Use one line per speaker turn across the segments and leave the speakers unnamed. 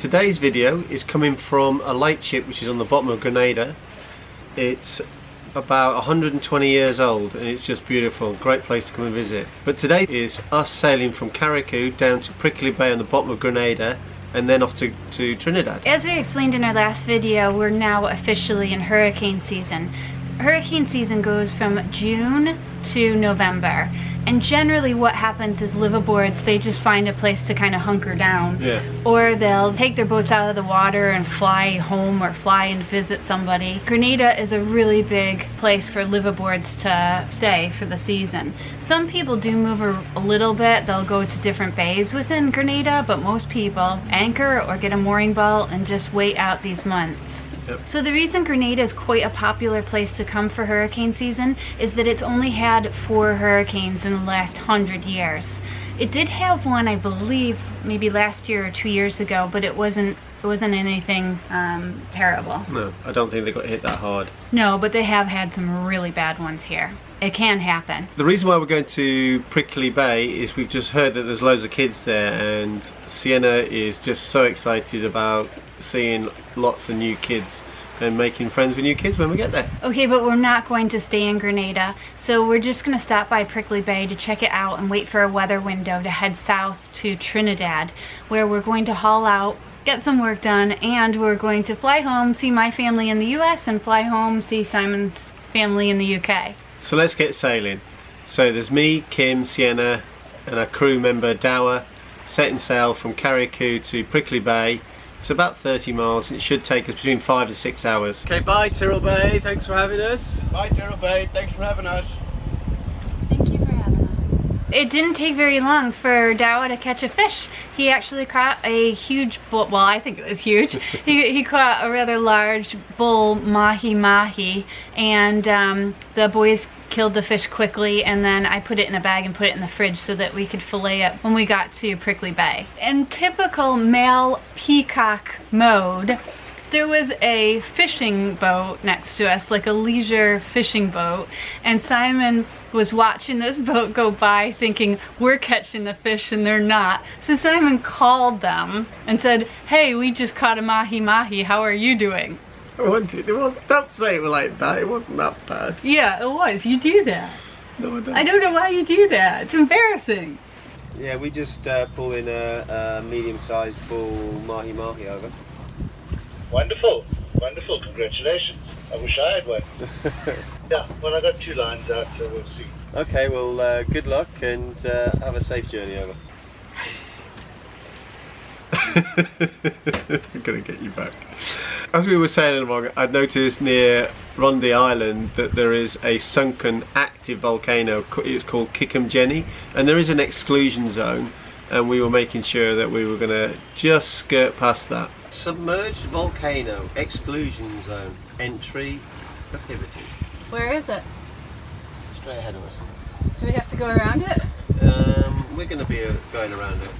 Today's video is coming from a lightship which is on the bottom of Grenada. It's about 120 years old and it's just beautiful, great place to come and visit. But today is us sailing from Chagaramus down to Prickly Bay on the bottom of Grenada and then off to Trinidad.
As we explained in our last video, we're now officially in hurricane season. Hurricane season goes from June to November, and generally what happens is liveaboards, they just find a place to kind of hunker down.
Yeah.
Or they'll take their boats out of the water and fly home or fly and visit somebody. Grenada is a really big place for liveaboards to stay for the season. Some people do move a little bit, they'll go to different bays within Grenada, but most people anchor or get a mooring boat and just wait out these months.
Yep.
So the reason Grenada is quite a popular place to come for hurricane season is that it's only had 4 hurricanes in the last 100 years. It did have one, I believe, maybe last year or 2 years ago, but it wasn't anything terrible.
No, I don't think they got hit that hard.
No, but they have had some really bad ones here. It can happen.
The reason why we're going to Prickly Bay is we've just heard that there's loads of kids there, and Sienna is just so excited about seeing lots of new kids and making friends with new kids when we get there.
Okay, but we're not going to stay in Grenada, so we're just going to stop by Prickly Bay to check it out and wait for a weather window to head south to Trinidad, where we're going to haul out, get some work done, and we're going to fly home, see my family in the US, and fly home, see Simon's family in the UK.
So let's get sailing. So there's me, Kim, Sienna, and our crew member Dowe setting sail from Chagaramus to Prickly Bay. It's about 30 miles and it should take us between 5 to 6 hours. Okay, bye Tyrrell Bay, thanks for having us.
Bye Tyrrell Bay, thanks for having us.
Thank you for having us. It didn't take very long for Dowe to catch a fish. He actually caught a huge bull, well I think it was huge. he caught a rather large bull mahi-mahi, and the boys killed the fish quickly, and then I put it in a bag and put it in the fridge so that we could fillet it when we got to Prickly Bay. In typical male peacock mode, there was a fishing boat next to us, like a leisure fishing boat, and Simon was watching this boat go by thinking we're catching the fish and they're not. So Simon called them and said, "Hey, we just caught a mahi-mahi, how are you doing?"
Don't say it like that, it wasn't that bad.
Yeah, it was. You do that.
No, I don't.
I don't know why you do that. It's embarrassing.
Yeah, we just pulled in a medium-sized bull mahi-mahi over.
Wonderful, wonderful, congratulations. I wish I had one. Yeah, well I got 2 lines out, so we'll see.
Okay, well good luck and have a safe journey over. I'm gonna get you back. As we were sailing along, I noticed near Rondi Island that there is a sunken active volcano. It's called Chagaramus, and there is an exclusion zone, and we were making sure that we were gonna just skirt past that. Submerged volcano exclusion zone, entry prohibited.
Where is it?
Straight ahead of us.
Do we have to go around it?
We're gonna be going around it.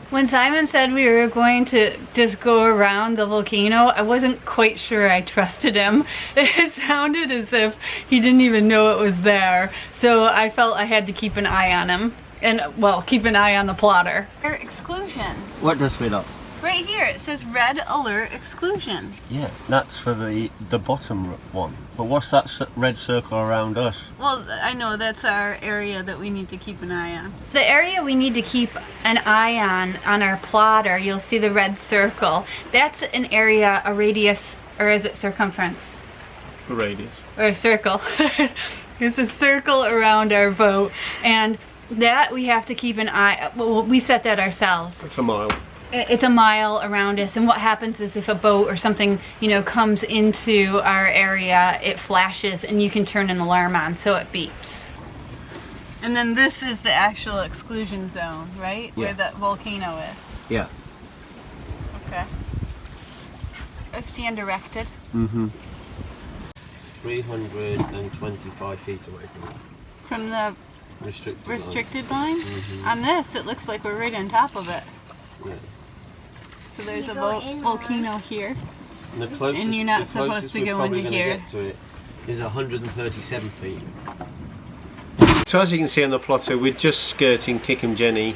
When Simon said we were going to just go around the volcano, I wasn't quite sure I trusted him. It sounded as if he didn't even know it was there. So I felt I had to keep an eye on him. And, well, keep an eye on the plotter. Exclusion.
What does it up?
Right here, it says red alert exclusion.
Yeah, that's for the bottom one. But what's that red circle around us?
Well, I know that's our area that we need to keep an eye on. The area we need to keep an eye on our plotter, you'll see the red circle. That's an area, a radius, or is it circumference?
A radius.
Or a circle. There's a circle around our boat, and that we have to keep an eye, well, we set that ourselves.
It's a mile.
It's a mile around us, and what happens is if a boat or something, you know, comes into our area, it flashes and you can turn an alarm on, so it beeps. And then this is the actual exclusion zone, right?
Yeah.
Where that volcano is.
Yeah.
Okay. I stand erected.
Mm-hmm. 325 feet away
From the
restricted
line?
Mm-hmm.
On this, it looks like we're right on top of it.
Yeah.
So there's a volcano here.
And the closest,
and you're not supposed to go into here.
Get to it is 137 feet. So as you can see on the plotter, we're just skirting Chagaramus.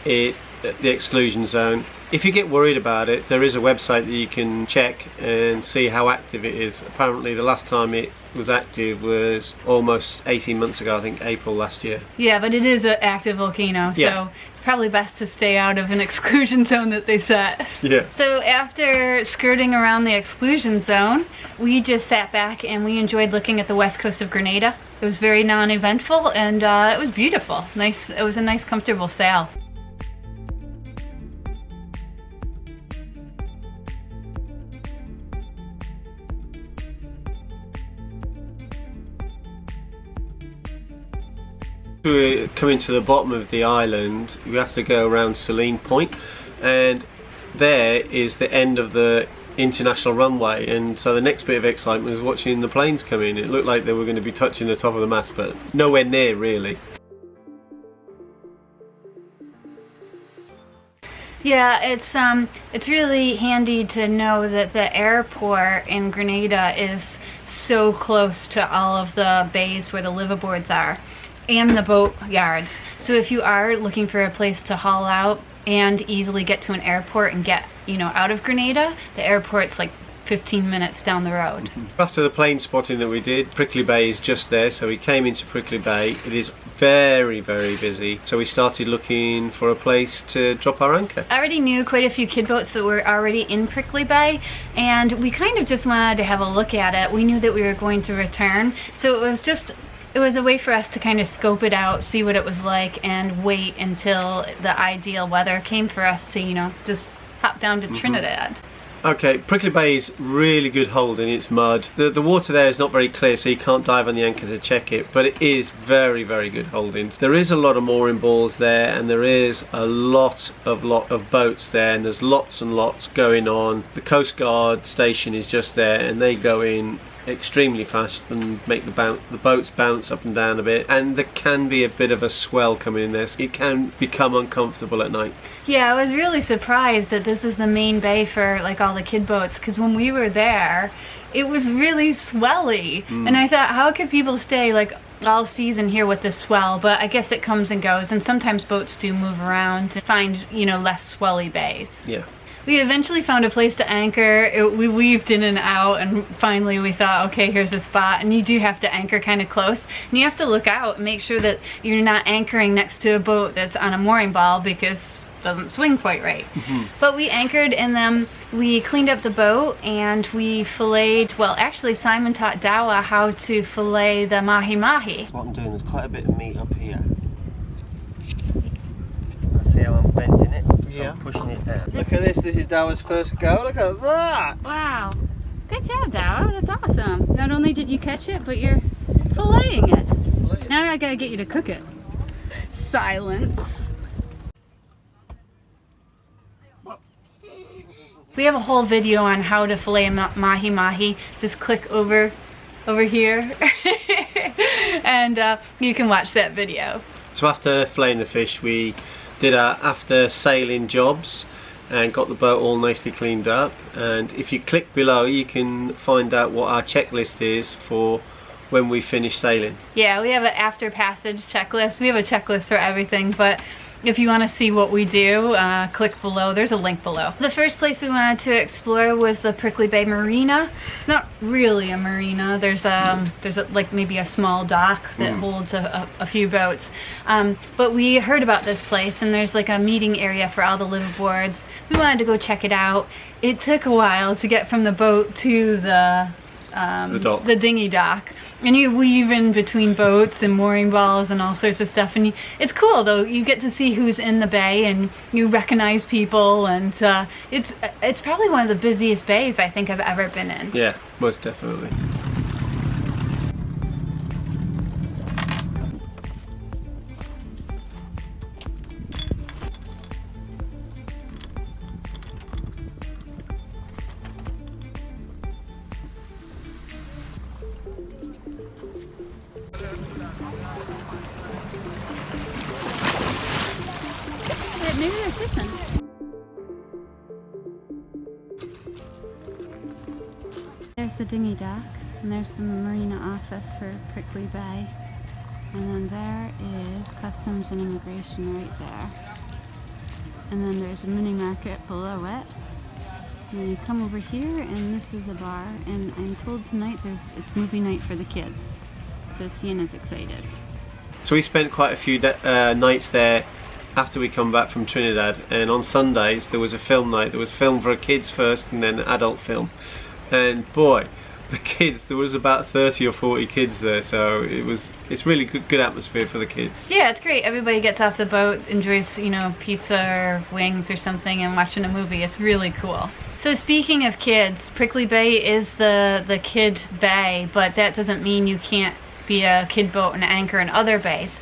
It the exclusion zone. If you get worried about it, there is a website that you can check and see how active it is. Apparently the last time it was active was almost 18 months ago, I think April last year.
Yeah, but it is an active volcano, so
Yeah.
it's probably best to stay out of an exclusion zone that they set.
Yeah.
So after skirting around the exclusion zone, we just sat back and we enjoyed looking at the west coast of Grenada. It was very non-eventful, and it was beautiful. Nice. It was a nice, comfortable sail.
We're coming to the bottom of the island. We have to go around Celine Point, and there is the end of the international runway, and so the next bit of excitement was watching the planes come in. It looked like they were going to be touching the top of the mast, but nowhere near really.
Yeah, it's really handy to know that the airport in Grenada is so close to all of the bays where the liveaboards are and the boat yards. So if you are looking for a place to haul out and easily get to an airport and get, you know, out of Grenada, the airport's like 15 minutes down the road.
After the plane spotting that we did, Prickly Bay is just there, so we came into Prickly Bay. It is very, very busy, so we started looking for a place to drop our anchor.
I already knew quite a few kid boats that were already in Prickly Bay, and we kind of just wanted to have a look at it. We knew that we were going to return, so it was a way for us to kind of scope it out, see what it was like, and wait until the ideal weather came for us to, you know, just hop down to Trinidad.
Okay, Prickly Bay is really good holding. It's mud. The water there is not very clear, so you can't dive on the anchor to check it, but it is very, very good holdings. There is a lot of mooring balls there, and there is a lot of boats there, and there's lots and lots going on. The Coast Guard station is just there, and they go in extremely fast and make the boats bounce up and down a bit, and there can be a bit of a swell coming in there, so it can become uncomfortable at night.
Yeah, I was really surprised that this is the main bay for like all the kid boats, because when we were there it was really swelly, and I thought, how could people stay like all season here with this swell? But I guess it comes and goes, and sometimes boats do move around to find, you know, less swelly bays.
Yeah.
We eventually found a place to anchor. We weaved in and out, and finally we thought, okay, here's a spot. And you do have to anchor kind of close, and you have to look out and make sure that you're not anchoring next to a boat that's on a mooring ball, because it doesn't swing quite right. But we anchored, and then we cleaned up the boat, and we filleted, well, actually Simon taught Dowe how to fillet the mahi-mahi.
What I'm doing, there's quite a bit of meat up here. See how I'm bending it? So I'm pushing it down. Look at this is Dowe's first go. Look at that!
Wow. Good job, Dowe. That's awesome. Not only did you catch it, but you're filleting it. Now I gotta get you to cook it. Silence. We have a whole video on how to fillet a mahi-mahi. Just click over here and you can watch that video.
So after filleting the fish, we did our after sailing jobs and got the boat all nicely cleaned up, and if you click below you can find out what our checklist is for when we finish sailing.
Yeah, we have an after passage checklist. We have a checklist for everything, but if you want to see what we do, click below. There's a link below. The first place we wanted to explore was the Prickly Bay Marina. It's not really a marina. There's like maybe a small dock that holds a few boats. But we heard about this place, and there's like a meeting area for all the liveaboards. We wanted to go check it out. It took a while to get from the boat to the dinghy dock, and you weave in between boats and mooring balls and all sorts of stuff, and it's cool though. You get to see who's in the bay, and you recognize people, and it's probably one of the busiest bays I think I've ever been in.
Yeah, most definitely.
Maybe they're kissing. There's the dinghy dock, and there's the marina office for Prickly Bay, and then there is Customs and Immigration right there. and then there's a mini market below it. And then you come over here, and this is a bar, and I'm told tonight it's movie night for the kids. So Sienna's excited.
So we spent quite a few nights there after we come back from Trinidad, and on Sundays there was a film night. There was film for kids first and then adult film, and boy, the kids, there was about 30 or 40 kids there, so it's really good atmosphere for the kids.
Yeah, it's great. Everybody gets off the boat, enjoys, you know, pizza or wings or something, and watching a movie. It's really cool. So speaking of kids, Prickly Bay is the kid bay, but that doesn't mean you can't be a kid boat and anchor in other bays.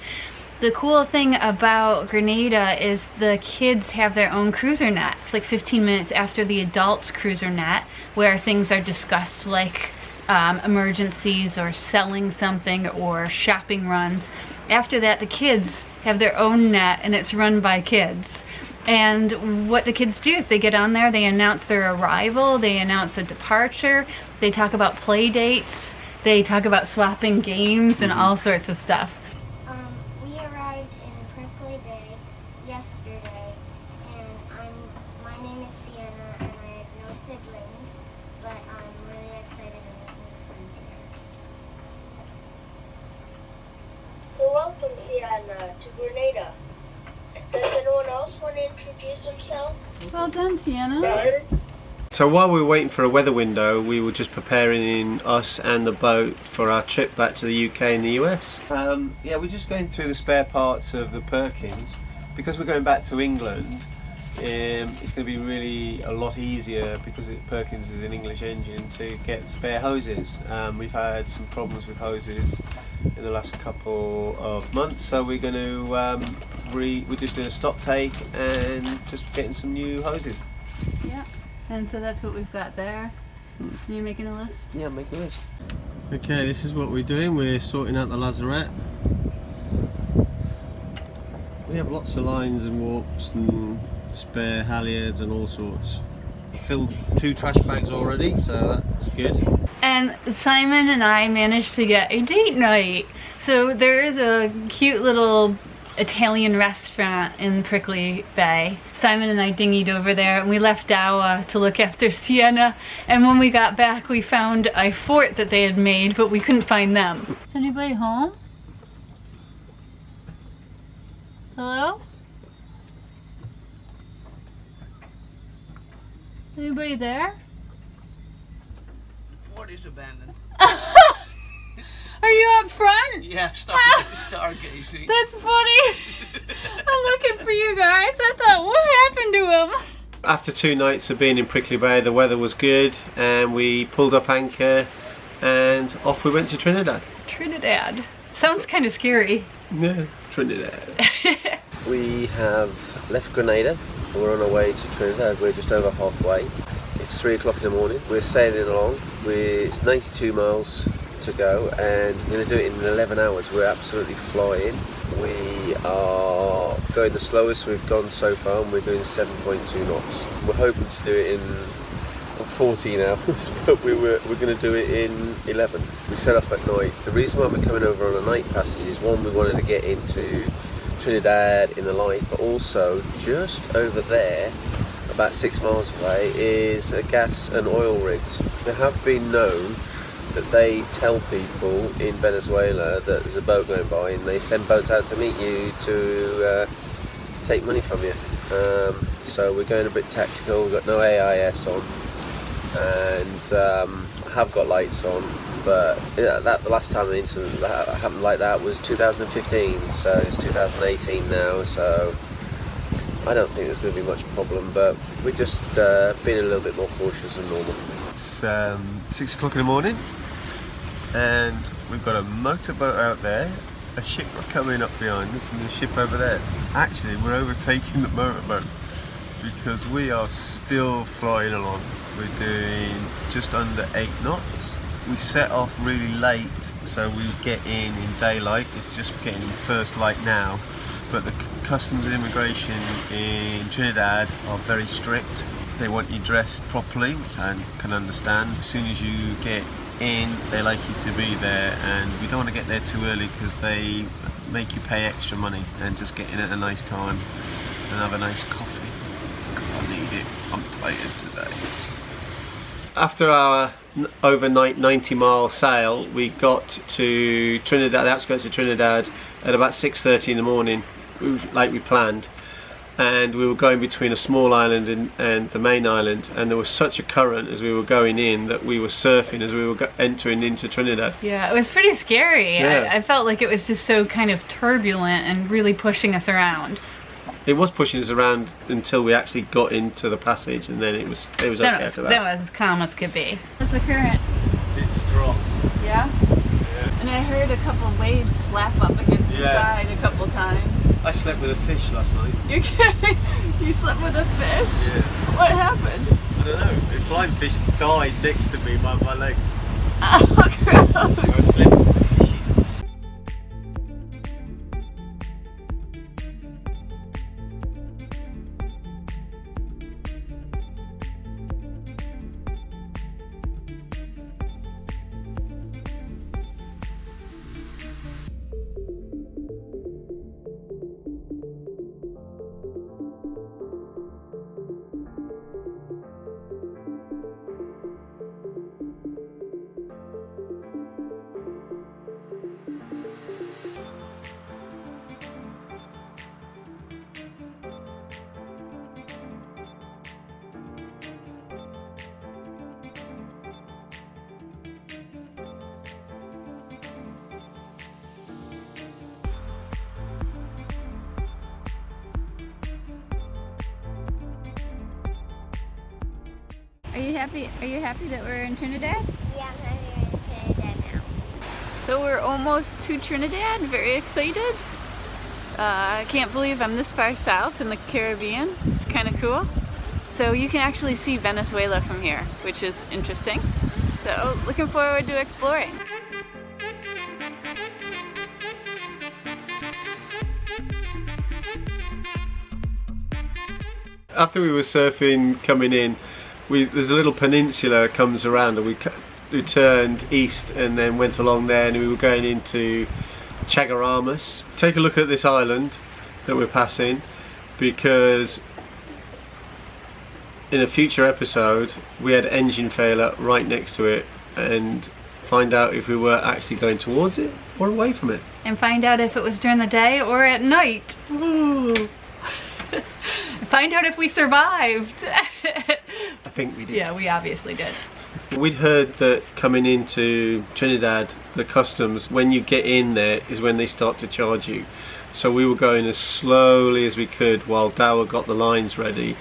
The cool thing about Grenada is the kids have their own cruiser net. It's like 15 minutes after the adults' cruiser net, where things are discussed like emergencies or selling something or shopping runs. After that, the kids have their own net, and it's run by kids. And what the kids do is they get on there, they announce their arrival, they announce a departure, they talk about play dates, they talk about swapping games and all sorts of stuff.
We arrived in Prickly Bay yesterday, and my name is Sienna, and I have no siblings, but I'm really excited to make new friends here.
So welcome, Sienna, to Grenada. Does anyone else want to introduce themselves?
Well done, Sienna.
So while we were waiting for a weather window, we were just preparing us and the boat for our trip back to the UK and the US. Yeah, we're just going through the spare parts of the Perkins. Because we're going back to England, it's going to be really a lot easier, because Perkins is an English engine, to get spare hoses. We've had some problems with hoses in the last couple of months, so we're going to we're just doing a stock take and just getting some new hoses.
Yeah. And so that's what we've got there. Are you making a list?
Yeah, I'm making a list. Okay, this is what we're doing. We're sorting out the lazarette. We have lots of lines and warps and spare halyards and all sorts. We filled 2 trash bags already, so that's good.
And Simon and I managed to get a date night. So there is a cute little Italian restaurant in Prickly Bay. Simon and I dinghied over there, and we left Dowe to look after Sienna, and when we got back we found a fort that they had made, but we couldn't find them. Is anybody home? Hello? Anybody there?
The fort is abandoned.
Are you up front?
Yeah, stargazing.
That's funny. I'm looking for you guys. I thought, what happened to him?
After 2 nights of being in Prickly Bay, the weather was good, and we pulled up anchor and off we went to Trinidad.
Trinidad. Sounds kind of scary.
Yeah, Trinidad. We have left Grenada. We're on our way to Trinidad. We're just over halfway. It's 3 o'clock in the morning. We're sailing along. It's 92 miles to go, and we're going to do it in 11 hours. We're absolutely flying. We are going the slowest we've gone so far, and we're doing 7.2 knots. We're hoping to do it in 14 hours, but we're going to do it in 11. We set off at night. The reason why we're coming over on a night passage is, one, we wanted to get into Trinidad in the light, but also just over there, about 6 miles away, is a gas and oil rigs. There have been known that they tell people in Venezuela that there's a boat going by, and they send boats out to meet you to take money from you. So we're going a bit tactical. We've got no AIS on, and have got lights on, but the last time an incident that happened like that was 2015, so it's 2018 now, so I don't think there's going to be much problem, but we're just being a little bit more cautious than normal. It's 6 o'clock in the morning, and we've got a motorboat out there, a ship coming up behind us, and a ship over there. Actually, we're overtaking the motorboat because we are still flying along. We're doing just under 8 knots. We set off really late, so we get in daylight. It's just getting first light now, but the customs and immigration in Trinidad are very strict. They want you dressed properly, which I can understand. As soon as you get in, they like you to be there, and we don't want to get there too early because they make you pay extra money, and just get in at a nice time and have a nice coffee.
need it. I'm tired today.
After our overnight 90-mile sail, we got to Trinidad, the outskirts of Trinidad, at about 6:30 in the morning, like we planned. And we were going between a small island and the main island, and there was such a current as we were going in that we were surfing as we were entering into Trinidad.
Yeah, it was pretty scary.
Yeah.
I felt like it was just so kind of turbulent and really pushing us around.
It was pushing us around until we actually got into the passage, and then it was okay after that.
That was as calm as could be. What's the current?
It's strong.
Yeah? And I heard a couple of waves slap up against the side a couple times.
I slept with a fish last night.
You're kidding? You slept with a fish?
Yeah.
What happened?
I don't know. A flying fish died next to me by my legs.
Oh, gross.
I slept with the fishes.
Are you happy that we're in Trinidad?
Yeah, I'm happy in Trinidad now.
So we're almost to Trinidad, very excited. I can't believe I'm this far south in the Caribbean. It's kind of cool. So you can actually see Venezuela from here, which is interesting. So looking forward to exploring.
After we were surfing coming in, there's a little peninsula that comes around, and we turned east and then went along there, and we were going into Chagaramus. Take a look at this island that we're passing, because in a future episode we had engine failure right next to it, and find out if we were actually going towards it or away from it.
And find out if it was during the day or at night. Find out if we survived.
I think we did.
Yeah, we obviously did.
We'd heard that coming into Trinidad, the customs, when you get in there is when they start to charge you. So we were going as slowly as we could while Dowe got the lines ready.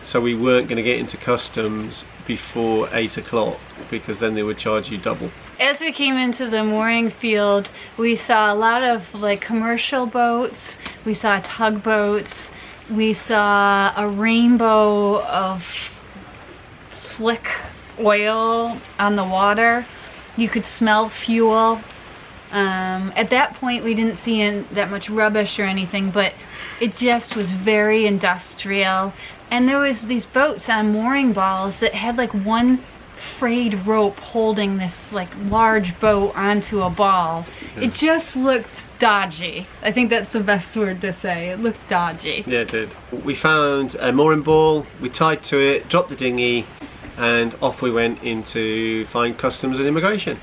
So we weren't going to get into customs before 8 o'clock, because then they would charge you double.
As we came into the mooring field, we saw a lot of like commercial boats, we saw tugboats, we saw a rainbow of slick oil on the water. You could smell fuel. At that point we didn't see that much rubbish or anything, but it just was very industrial. And there was these boats on mooring balls that had like one frayed rope holding this like large boat onto a ball. Yeah. It just looked dodgy. I think that's the best word to say. It looked dodgy.
Yeah, it did. We found a mooring ball, we tied to it, dropped the dinghy, and off we went into find customs and immigration.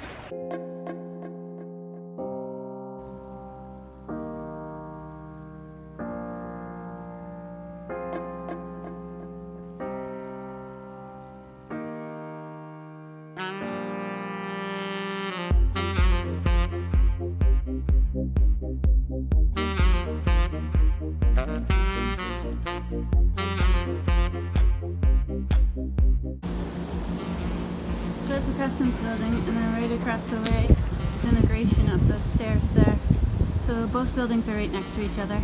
There's the customs building, and then right across the way is immigration up those stairs there. So both buildings are right next to each other.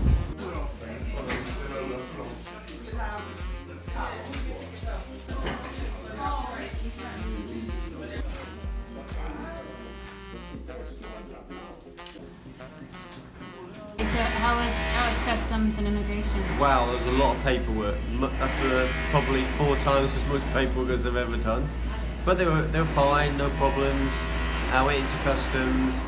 So how was customs and immigration?
Wow, there was a lot of paperwork. That's probably 4 times as much paperwork as they've ever done. But they were fine, no problems. I went into customs.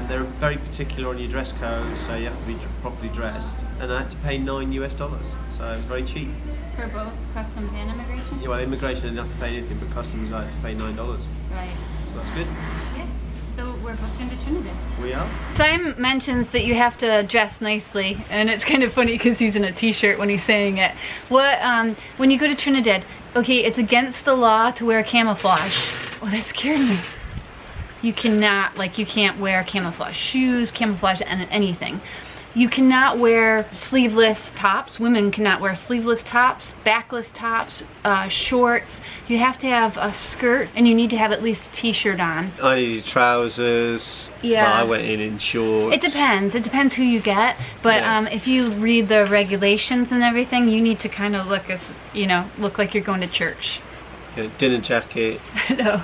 They're very particular on your dress code, so you have to be properly dressed. And I had to pay $9 US, so very cheap.
For both customs and immigration?
Yeah, well, immigration I didn't have to pay anything, but customs I had to pay $9.
Right.
So that's good.
Yeah. So we're booked into Trinidad.
We are.
Simon mentions that you have to dress nicely, and it's kind of funny because he's in a t-shirt when he's saying it. When you go to Trinidad, okay, it's against the law to wear camouflage. Oh, that scared me. You cannot, you can't wear camouflage shoes, camouflage anything. You cannot wear sleeveless tops. Women cannot wear sleeveless tops, backless tops, shorts. You have to have a skirt, and you need to have at least a t-shirt on.
I needed trousers.
Yeah.
I went in shorts.
It depends. It depends who you get. But
Yeah.
if you read the regulations and everything, you need to kind of look look like you're going to church.
Yeah, dinner jacket.
No,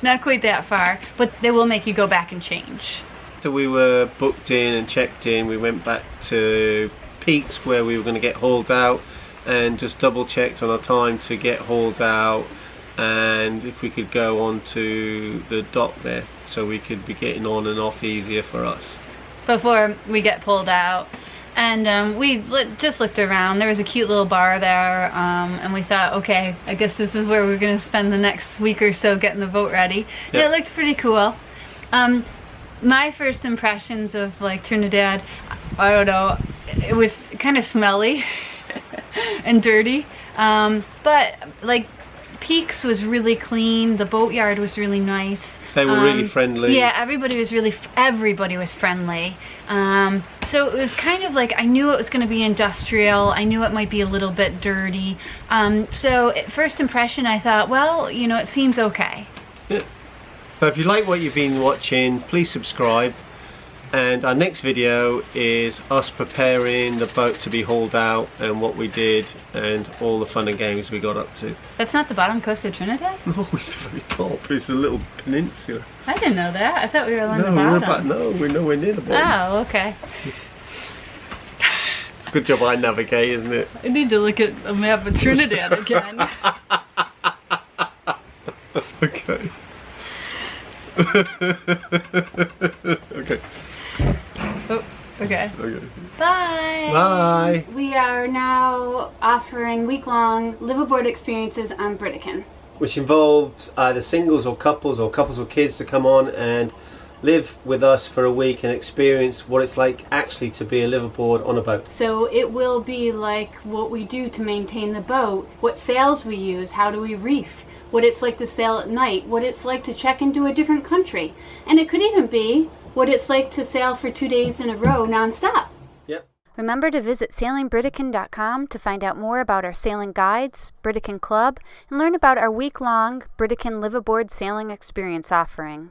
not quite that far. But they will make you go back and change.
After we were booked in and checked in, we went back to Peaks where we were going to get hauled out, and just double checked on our time to get hauled out and if we could go on to the dock there so we could be getting on and off easier for us.
Before we get pulled out. And we just looked around. There was a cute little bar there, and we thought, okay, I guess this is where we're going to spend the next week or so getting the boat ready.
Yep.
It looked pretty cool. My first impressions of Trinidad, I don't know, it was kind of smelly and dirty, but Peaks was really clean. The boatyard was really nice.
They were really friendly.
Yeah, everybody was friendly. So it was kind of I knew it was going to be industrial. I knew it might be a little bit dirty. So at first impression, I thought, well, it seems okay.
Yeah. So if you like what you've been watching, please subscribe. And our next video is us preparing the boat to be hauled out and what we did and all the fun and games we got up to.
That's not the bottom coast of Trinidad?
No, it's the very top. It's a little peninsula.
I didn't know that. I thought we were along the bottom.
We're nowhere near the bottom.
Oh, okay.
It's a good job I navigate, isn't it?
I need to look at a map of Trinidad again.
Okay. Okay.
Oh, okay.
Okay.
Bye.
Bye.
We are now offering week-long liveaboard experiences on Britican.
Which involves either singles or couples with kids to come on and live with us for a week and experience what it's like actually to be a liveaboard on a boat.
So it will be like what we do to maintain the boat, what sails we use, how do we reef, what it's like to sail at night, what it's like to check into a different country. And it could even be what it's like to sail for 2 days in a row non-stop.
Yep.
Remember to visit sailingbritican.com to find out more about our sailing guides, Britican Club, and learn about our week-long Britican liveaboard sailing experience offering.